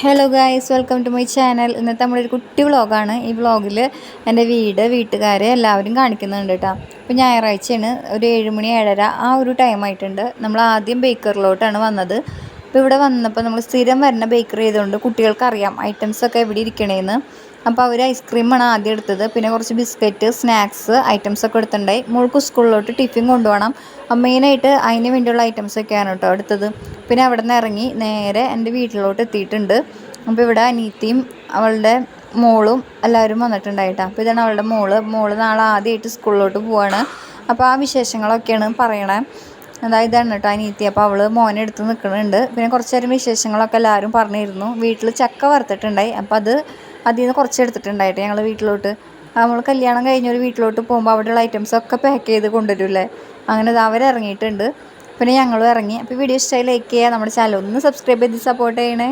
Hello guys, welcome to my channel. ഇന്നത്തെ നമ്മുടെ ഒരു കുട്ടി വ്ളോഗാണ്. ഈ വ്ളോഗിൽ എൻ്റെ വീട്ടുകാരെ എല്ലാവരും കാണിക്കുന്നുണ്ട് കേട്ടോ. അപ്പോൾ ഞായറാഴ്ചയാണ്, ഒരു 7 മണി 7:30 ആ ഒരു ടൈം ആയിട്ടുണ്ട്. നമ്മൾ ആദ്യം ബേക്കറിലോട്ടാണ് വന്നത്. അപ്പോൾ ഇവിടെ വന്നപ്പോൾ നമ്മൾ സ്ഥിരം വരുന്ന ബേക്കറി ആയതുകൊണ്ട് കുട്ടികൾക്കറിയാം ഐറ്റംസൊക്കെ എവിടെ ഇരിക്കണേന്ന്. അപ്പോൾ അവർ ഐസ്ക്രീമാണ് ആദ്യം എടുത്തത്. പിന്നെ കുറച്ച് ബിസ്ക്കറ്റ്, സ്നാക്സ് ഐറ്റംസൊക്കെ എടുത്തിട്ടുണ്ടായി. മോൾക്ക് സ്കൂളിലോട്ട് ടിഫിൻ കൊണ്ടുപോകണം. മെയിനായിട്ട് അതിന് വേണ്ടിയുള്ള ഐറ്റംസൊക്കെയാണ് കേട്ടോ എടുത്തത്. പിന്നെ അവിടെ നിന്ന് ഇറങ്ങി നേരെ എൻ്റെ വീട്ടിലോട്ട് എത്തിയിട്ടുണ്ട്. അപ്പോൾ ഇവിടെ അനീത്തിയും അവളുടെ മോളും എല്ലാവരും വന്നിട്ടുണ്ടായിട്ടാ. അപ്പോൾ ഇതാണ് അവളുടെ മോള് നാളെ ആദ്യമായിട്ട് സ്കൂളിലോട്ട് പോവാണ്. അപ്പോൾ ആ വിശേഷങ്ങളൊക്കെയാണ് പറയണേ. ഇതാണ് കേട്ടോ അനീത്തി. അപ്പോൾ അവൾ മോനെ എടുത്ത് നിൽക്കുന്നുണ്ട്. പിന്നെ കുറച്ച് നേരം വിശേഷങ്ങളൊക്കെ എല്ലാവരും പറഞ്ഞിരുന്നു. വീട്ടിൽ ചക്ക വറുത്തിട്ടുണ്ടായി. അപ്പോൾ അതിൽ നിന്ന് കുറച്ച് എടുത്തിട്ടുണ്ടായിട്ട് ഞങ്ങൾ വീട്ടിലോട്ട്. നമ്മൾ കല്യാണം കഴിഞ്ഞൊരു വീട്ടിലോട്ട് പോകുമ്പോൾ അവിടെയുള്ള ഐറ്റംസൊക്കെ പാക്ക് ചെയ്ത് കൊണ്ടുവരില്ലേ, അങ്ങനെ അവരിറങ്ങിയിട്ടുണ്ട്. പിന്നെ ഞങ്ങളും ഇറങ്ങി. അപ്പോൾ വീഡിയോ ഇഷ്ടമായി ലൈക്ക് ചെയ്യുക, നമ്മുടെ ചാനൽ ഒന്ന് സബ്സ്ക്രൈബ് ചെയ്ത് സപ്പോർട്ട് ചെയ്യണേ.